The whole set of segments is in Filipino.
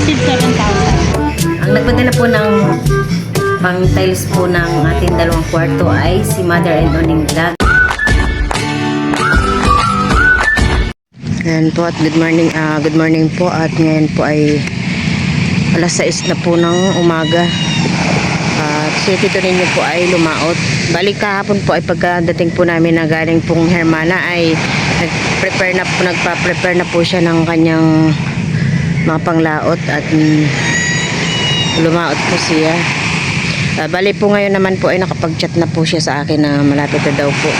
Receive 7,000. Ang nagpadala po ng pang tiles po ng ating dalawang kwarto ay si Mother and Oning Vlog. Ayan po at good morning po at ngayon po ay alas 6 na po ng umaga at si Tito ninyo po ay lumaot. Balik kahapon po ay pagkadating po namin na galing pong Hermana ay nagpa-prepare na po siya ng kanyang mga panglaot at lumaot po siya. Bali po ngayon naman po ay nakapag-chat na po siya sa akin na malapit na daw po.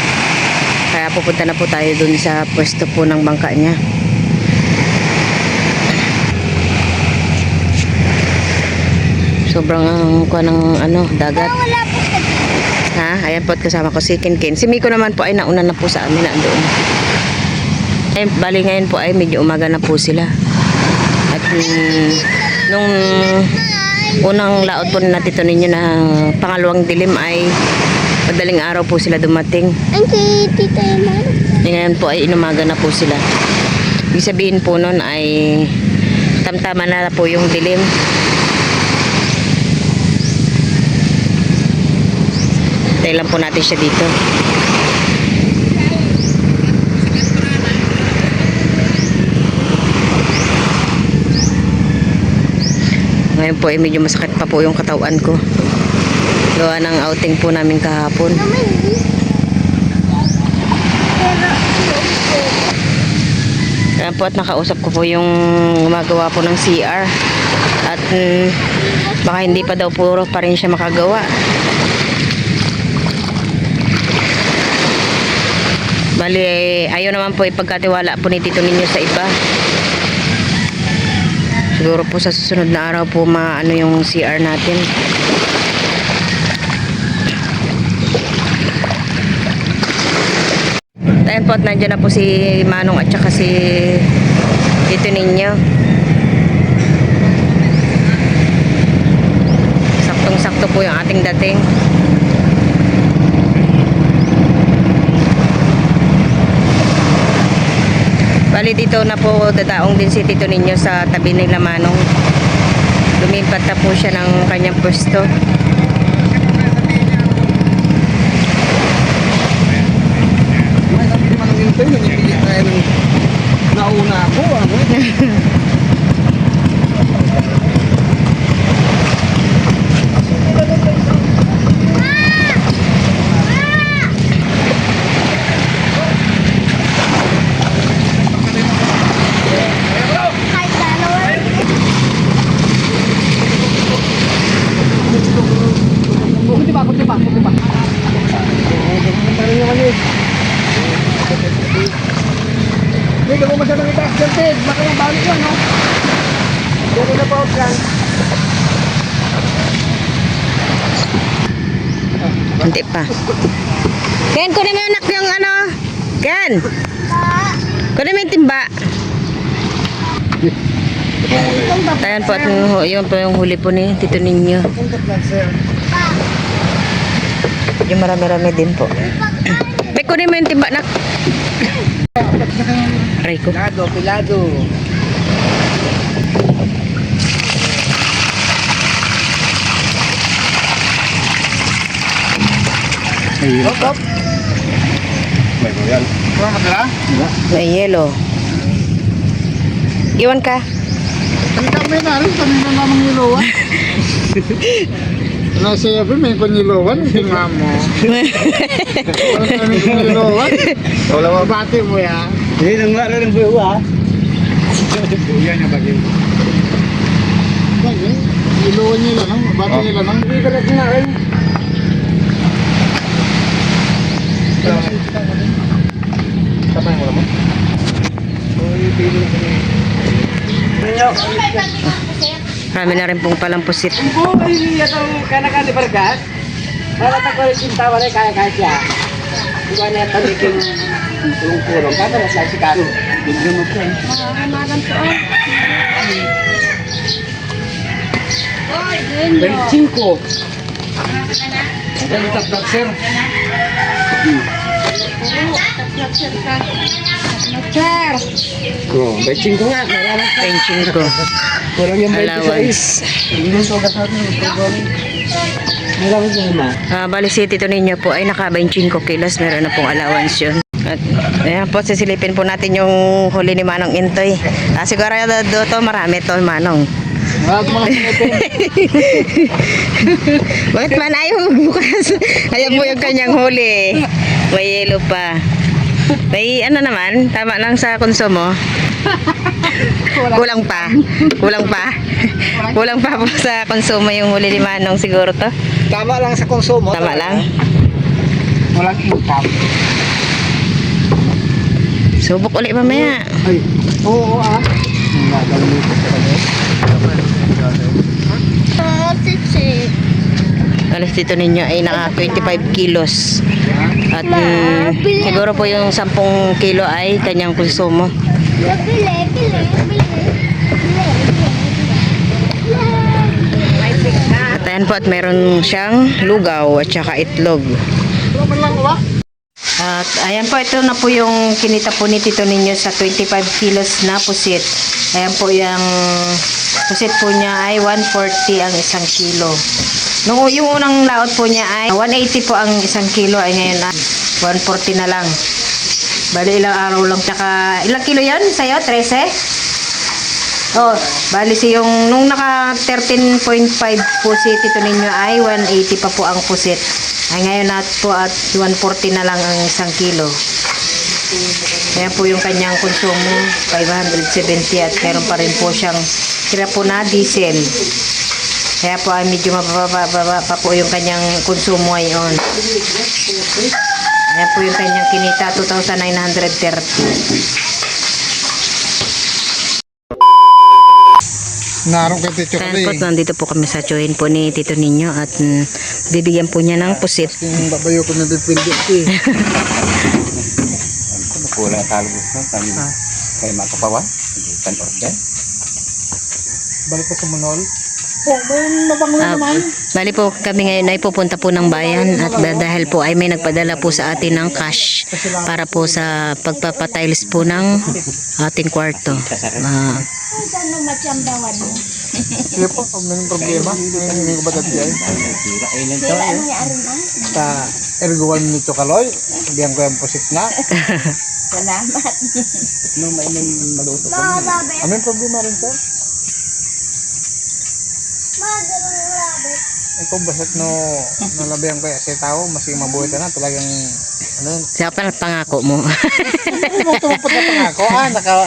Kaya pupunta na po tayo dun sa pwesto po ng bangka niya. Sobrang kuha ng dagat. Ha? Ayan po at kasama ko si Kinkin. Si Miko naman po ay nauna na po sa amin na doon. Bali ngayon po ay medyo umaga na po sila. At nung unang laot po na Tito ninyo na pangalawang dilim ay madaling araw po sila dumating. Tita Emma. Ngayon po ay inumaga na po sila. Ibig sabihin po nun ay tamtama na po yung dilim. Tayo lang po natin siya dito. Ngayon po ay medyo masakit pa po yung katawan ko. Gawa ng outing po namin kahapon. Kaya po at nakausap ko po yung gumagawa po ng CR. At baka hindi pa daw puro pa rin siya makagawa. Bali, ayaw naman po ipagkatiwala po ni Tito ninyo sa iba. Siguro po sa susunod na araw po maano yung CR natin. Ayan po at nandiyan na po si Manong at saka si Tito ninyo. Saktong-sakto po yung ating dating. Bali dito na po dadaong din si Tito ninyo sa tabi nila Manong. Lumipat na po siya ng kanyang pwesto. Nauna ako, Hindi mo masyadong itaas dyan, Ted. Baka yung balik yan, no? Dito na pa, yan. Hindi pa. Ken, kunin mo yung anak yung Ken! Kunin mo yung timba. Ayan po at yun po yung huli po ni Tito ninyo. Yung marami-rami din po. May kunin mo yung timba, nak. Aray ko. Pilado. Hop. May royal. Kurang matira? May yelo. Iwan ka. Ang kami na rin, kami na namang nilawan. Nasa iyo, may panilawan, hindi nga mo. Wala kami panilawan. Wala mo bati mo ya. Hindi nang mara ng buhay ha. Buhay niya bagay. Ilawan nila nang, bati nila nang. Hindi ka rin na rin. Tama yung wala mo? Uy, pili ko niya. Marami na rin pong palang pusit. Kung hindi itong kanakan ni Vargas, para tayo cinta wala kaya siya. Diba na ito naging kulong-kulong. Kata na siya si Karo. Bigyan mo po. Mahamagan po. 25. Ganun tapos, sir. Oh, betching ko nga. Pension ko. Kurang yung 26. Allowance. Hindi so kasama ng programming. Allowance na naman. Bali si Tito Ninyo po ay naka 25 kilos. Meron na pong allowance yun. At ayan po, sisilipin po natin yung huli ni Manong Intoy. Siguro to marami to, Manong. Wag mga sinipin. Bakit man ayaw magbukas? Ayan po yung kanyang huli. May yelo pa. May ano naman, tama lang sa konsumo. Kulang pa. Kulang pa. Kulang pa po sa konsumo yung huli ni Manong siguro to. Tama lang sa konsumo. Tama lang. Walang income. Subok ulit mamaya. Ay, oo Nagagawin ko sa kanya. Alas Tito Ninyo ay naka 25 kilos. At siguro po yung 10 kilo ay kanyang konsumo. At ayan po, at meron siyang lugaw at saka itlog. At ayan po, ito na po yung kinita po ni Tito Ninyo sa 25 kilos na pusit. Ayan po yung pusit po niya ay 140 ang isang kilo. Nung yung unang laot po niya ay 180 po ang isang kilo, ay ngayon na 140 na lang. Bali ilang araw lang. Tsaka ilang kilo yan sa'yo? 13? Oh, bali yung nung naka 13.5 po si Tito Ninyo ay 180 pa po ang pusit. Ay ngayon na po at 140 na lang ang isang kilo. Kaya po yung kanyang konsumo 570 at meron pa rin po siyang tira po na diesel. Kaya po ay medyo mababa pa po yung kanyang konsumo ngayon. Kaya po yung kanyang kinita 2,930. Narong kay Tito Kaya po, nandito po kami sa tsuhin po ni Tito Ninyo at bibigyan po niya ng pusit. Yung babayo ko na dipindi eh. Kulang talbos na. Kaya makapawan. Kan order. Balik ko sa Manol. Oh, may mabango naman. Bali po kami ngayon ay pupunta po ng bayan at dahil po ay may nagpadala po sa atin ng cash para po sa pagpapatiles po ng ating kwarto. Sige po, kung may problema, hindi ko ba dati ay? Sa erguan nito kaloy, biyang ko yung pusit na. Salamat. Nung may maluto ko. Ano yung problema rin sir? Ikaw basit no nalabihan ko sa tao, masing mabuhay ka na, talagang ano yun? Siya pa pangako mo. Tumupot na pangako,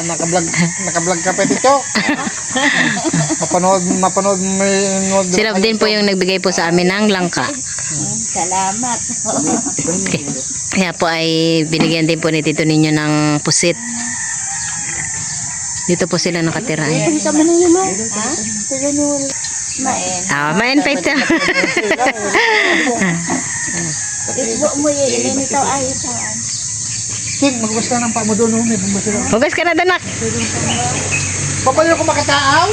naka-vlog ka pa dito. Mapanood may Sila din po yung nagbigay po sa amin ng langka. Salamat. Kaya po ay binigyan din po ni Tito Ninyo ng pusit. Dito po sila nakatira. Main pa ito. Facebook mo yun. Ito ay ito. King, magwas ka ng pamo doon, may bumbasila. Hugas ka na, danak. Papayo ko makataaw.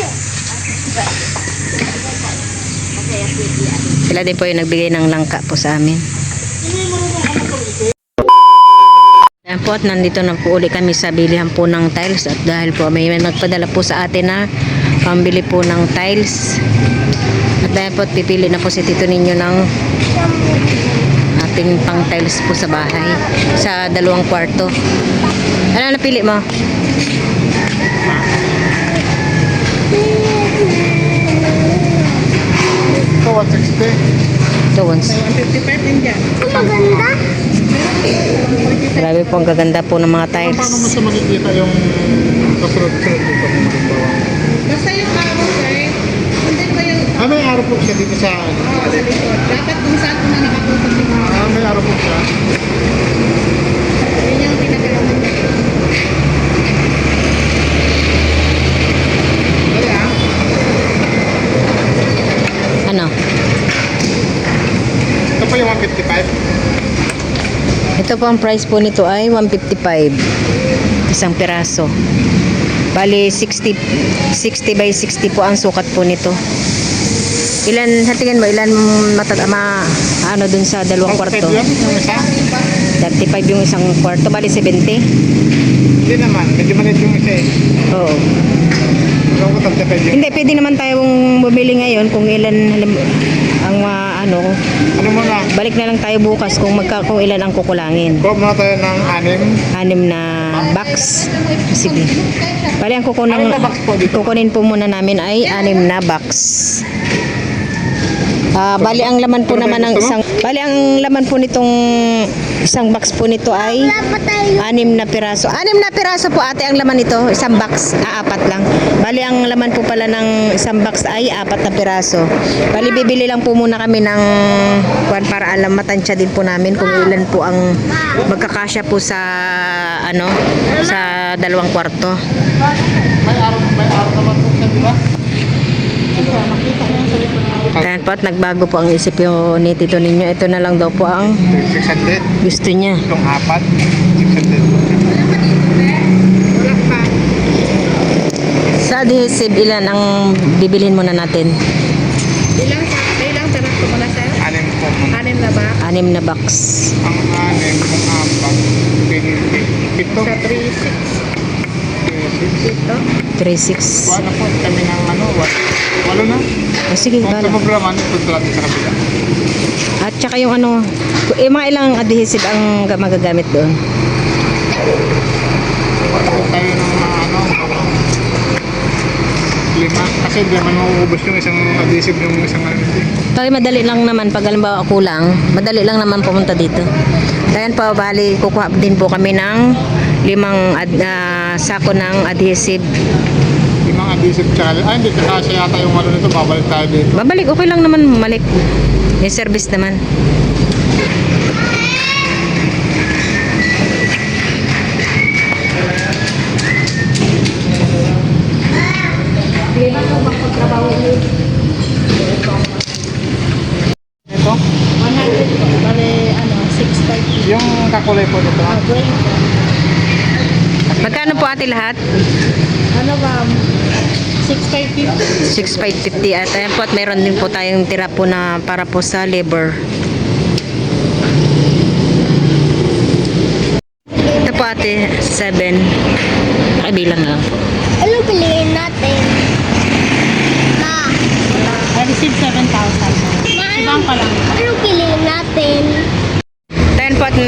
Sila din po yung nagbigay ng langka po sa amin. Ayan po, at nandito na po uli kami sa bilihan po ng tiles. At dahil po may nagpadala po sa atin na pambili po ng tiles. At dahil po, pipili na po si Tito Ninyo ng ating pang tiles po sa bahay. Sa 2 kwarto. Ano napili mo? Ito, 160. Ito once. 55 din dyan. Maganda. Grabe po ang gaganda po ng mga tiles. Paano mo siya makikita yung kasunod-sunod dito kung magagawa? Basta yung araw, sir. Hindi pa yung May araw po siya dito sa... sa likod. Dapat kung saan ko na nakatutok yung mga. May araw po siya. Yun yung pinagalaman niya. Ano? Ito po yung 155. Ito po ang price po nito ay 155. Isang piraso. Bali 60 by 60 po ang sukat po nito. Ilan, sa tingin mo, ilan ano dun sa 2 kwarto? Yung isa? 35 yung isang kwarto, bali 70. Hindi naman, medyo maliit yung isa eh. Oo. Ewan ko 35 yung... Hindi, pwede naman tayong bumili ngayon kung ilan ang ano, Ano muna? balik na lang tayo bukas kung kung ilan ang kukulangin. Kuha muna tayo ng 6. 6 na box. Sige. Bali ang Anim na box po dito. kukunin po muna namin ay 6 na box. Bali ang laman po naman ng isang ang laman po nitong isang box po nito ay 6 na piraso. 6 na piraso po ate ang laman nito, isang box, 4 lang. Bali ang laman po pala ng isang box ay 4 na piraso. Bali bibili lang po muna kami ng para alam matansya din po namin kung ilan po ang magkakasya po sa ano sa 2 kwarto. May araw naman po siya, di ba? Kaya po at nagbago po ang isip yung ni Tito ninyo. Ito na lang daw po ang 600. gusto niya. Itong 4. 600. Sa adhesive, ilan ang bibilhin muna natin? Ilang sarap ko pala sir? 6 po. 6 na ba? 6 na box. Ang 6 kung 4. 7. Sa 3-6. Ito. 3.6. Wala po kami ng ano, 8 na. Sige, Kung bala. sumobra man, punta natin sa kabila. At saka yung ano, mga ilang adhesive ang magagamit doon. Pagkakot tayo ng mga ano, 5. Kasi hindi naman mauubos yung isang adhesive yung isang ano. Kaya madali lang naman, pag halimbawa kulang, madali lang naman pumunta dito. Kaya pa, bali, kukuha din po kami ng 5 sako ng adhesive. 5 adhesive tsaka, hindi kasi yata yung ano nito, babalik tayo dito. Babalik, okay lang naman, malik. May service naman. Ito, 100 po. Bale, 6.5. yung kakulay po nito. Magkano po ate lahat? Ano ba? 6.5. 6,550 at ayan po at meron din po tayong tira po na para po sa labor. Ito po ate, 7. Nakabilang lang po. Ano piliin natin? Ma. I received 7,000. Ibang pa lang. Ano piliin natin? Ayan po at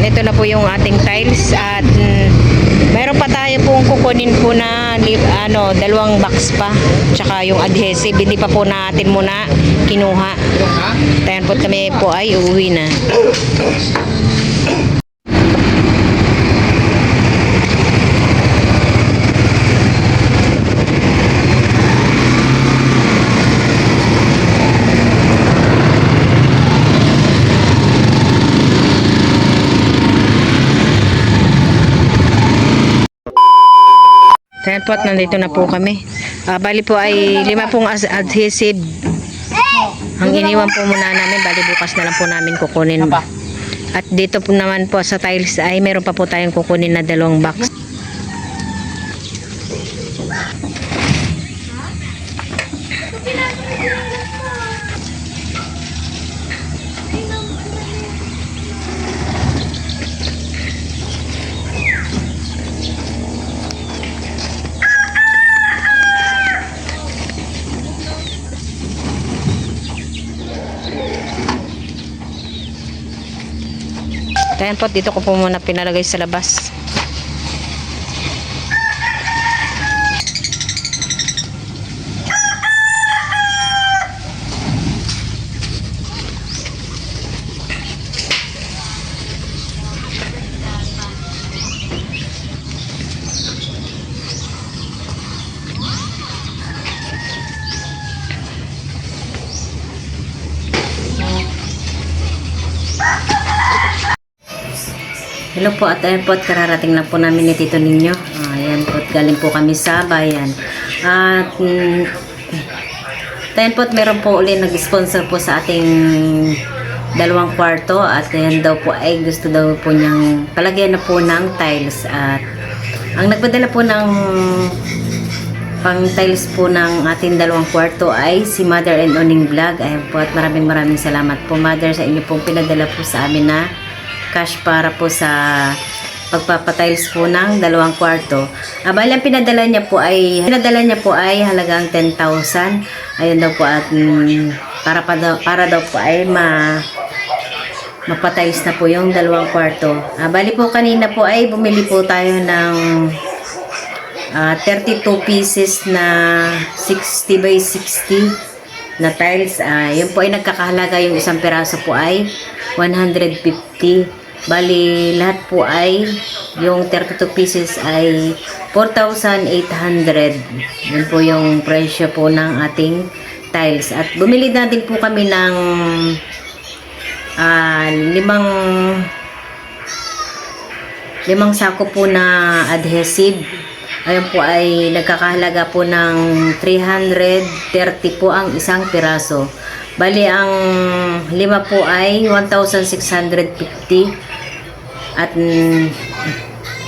ito na po yung ating tiles at meron pa tayo pong kukunin po na 2 box pa tsaka yung adhesive hindi pa po natin muna kinuha. Ayan po kami po ay uuwi na. Ayan po at nandito na po kami. Bali po ay 5 pong adhesive ang iniwan po muna namin. Bali bukas na lang po namin kukunin. At dito po naman po sa tiles ay meron pa po tayong kukunin na 2 box. Ayan po, dito ko po muna pinalagay sa labas. Hello po at ayan po at kararating lang po namin ni Tito ninyo. Ayan po at galing po kami sa bayan. At ayan po at meron po ulit nag-sponsor po sa ating 2 kwarto at ayan daw po ay gusto daw po niyang palagyan na po ng tiles. At ang nagpadala po ng pang tiles po ng ating 2 kwarto ay si Mother and Oning Vlog. Ayan po at maraming salamat po Mother sa inyo pong pinadala po sa amin na cash para po sa pagpapatiles po ng 2 kwarto. Bali, ang pinadala niya po ay halagang 10,000. Ayun daw po at para daw po ay mapatiles na po yung 2 kwarto. Bali po kanina po ay bumili po tayo ng 32 pieces na 60 by 60 na tiles. Yun po ay nagkakahalaga, yung isang piraso po ay 150. Bali, lahat po ay, yung 32 pieces ay 4,800. Yun po yung presyo po ng ating tiles. At bumili na din po kami ng 5 sako po na adhesive. Ayun po ay nagkakahalaga po ng 330 po ang isang piraso. Bali, ang 5 po ay 1,650. At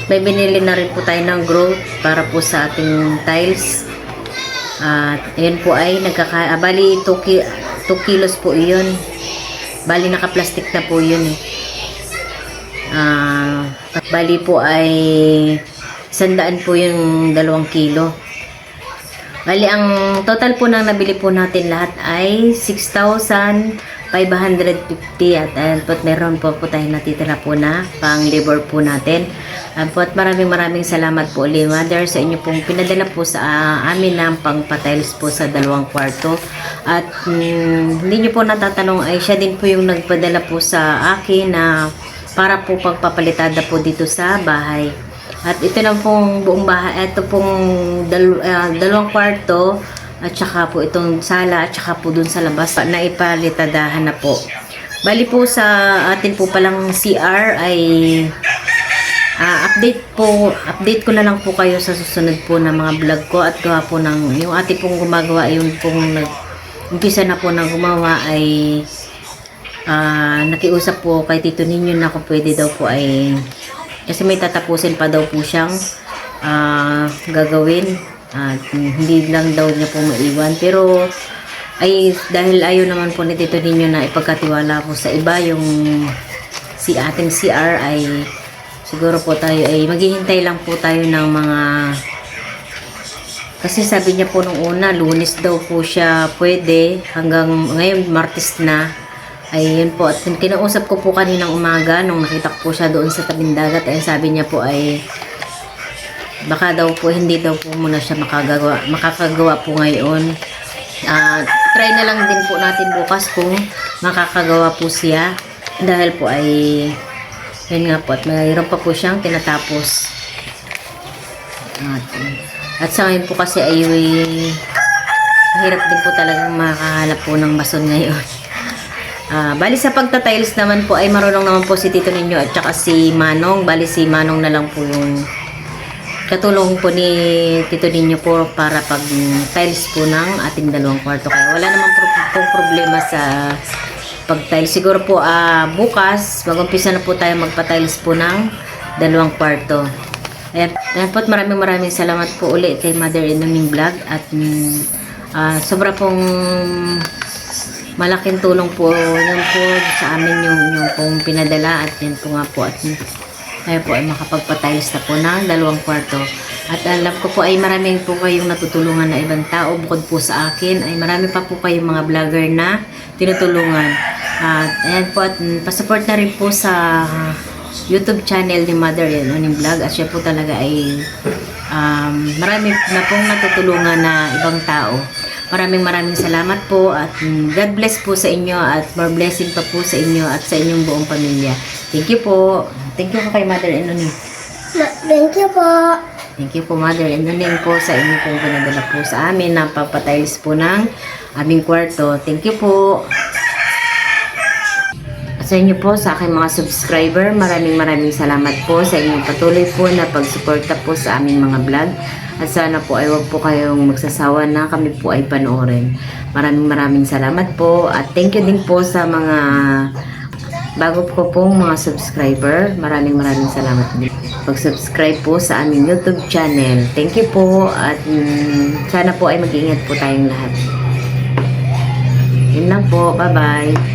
may binili na rin po tayo ng growth para po sa ating tiles. At ayan po ay bali 2 kilos po iyon. Bali naka-plastic na po yun eh. Bali po ay 100 po yung 2 kilo. Bali, ang total po ng nabili po natin lahat ay 6,550 at meron po tayong natitira po na pang labor po natin. At maraming salamat po ulit, Mother, sa inyo pong pinadala po sa amin ng pang patiles po sa 2 kwarto. At hindi nyo po natatanong ay siya din po yung nagpadala po sa akin na para po pagpapalitada po dito sa bahay. At ito na pong buong bahay, ito pong 2 kwarto at saka po itong sala at saka po dun sa labas na ipalitadahan na po. Bali po sa atin po palang CR ay update ko na lang po kayo sa susunod po na mga vlog ko. At gawa po ng yung ate pong gumagawa, yung pong umpisa na po ng gumawa ay nakiusap po kay Tito Ninyo na kung pwede daw po ay, kasi may tatapusin pa daw po siyang gagawin at hindi lang daw niya po maiwan. Pero ay dahil ayaw naman po ni Tito Ninyo na ipagkatiwala po sa iba yung ating CR, ay siguro po tayo ay maghihintay lang po tayo ng mga, kasi sabi niya po nung una Lunes daw po siya pwede, hanggang ngayon Martes na. Ayun po, at kinausap ko po kaninang umaga nung nakita ko po siya doon sa tabing dagat, ay sabi niya po ay baka daw po hindi daw po muna siya makakagawa po ngayon. Try na lang din po natin bukas kung makakagawa po siya, dahil po ay yun nga po, at mayroon pa po siyang tinatapos. At sa ngayon po kasi ay mahirap din po talagang makahanap po ng bason ngayon. Bali sa pagtatiles naman po ay marunong naman po si Tito Ninyo at saka si Manong. Bali si Manong na lang po yung katulong po ni Tito Ninyo po para pag tiles po ng ating 2 kwarto. Kaya wala naman pong problema sa pag-tiles. Siguro po bukas mag-umpisa na po tayo magpa-tiles po ng 2 kwarto. Ayan po, maraming salamat po ulit kay Mother Inuming Vlog. At sobra pong malaking tulong po yun po sa amin yung pong pinadala. At yan po nga po, at tayo po ay makapagpa-tiles na po ng 2 kwarto. At alam ko po ay marami po kayong natutulungan na ibang tao. Bukod po sa akin ay marami pa po kayong mga vlogger na tinutulungan. At ayan po, at pasupport na rin po sa YouTube channel ni Mother Inuming Vlog. At siya po talaga ay marami na pong natutulungan na ibang tao. Maraming salamat po, at God bless po sa inyo, at more blessing pa po sa inyo at sa inyong buong pamilya. Thank you po. Thank you po kay Mother Inuming. Thank you po. Thank you po, Mother Inuming, po sa inyo pong pinadala po sa amin na papatiles po ng aming kwarto. Thank you po. At sa inyo po, sa aking mga subscriber, maraming salamat po sa inyong patuloy po na pagsuporta po sa aming mga vlog. At sana po ay wag po kayong magsasawa na kami po ay panoorin. Maraming salamat po. At thank you din po sa mga bago ko pong mga subscriber. Maraming salamat din. Pag-subscribe po sa aming YouTube channel. Thank you po. At sana po ay mag-ingat po tayong lahat. Yun lang po. Bye-bye.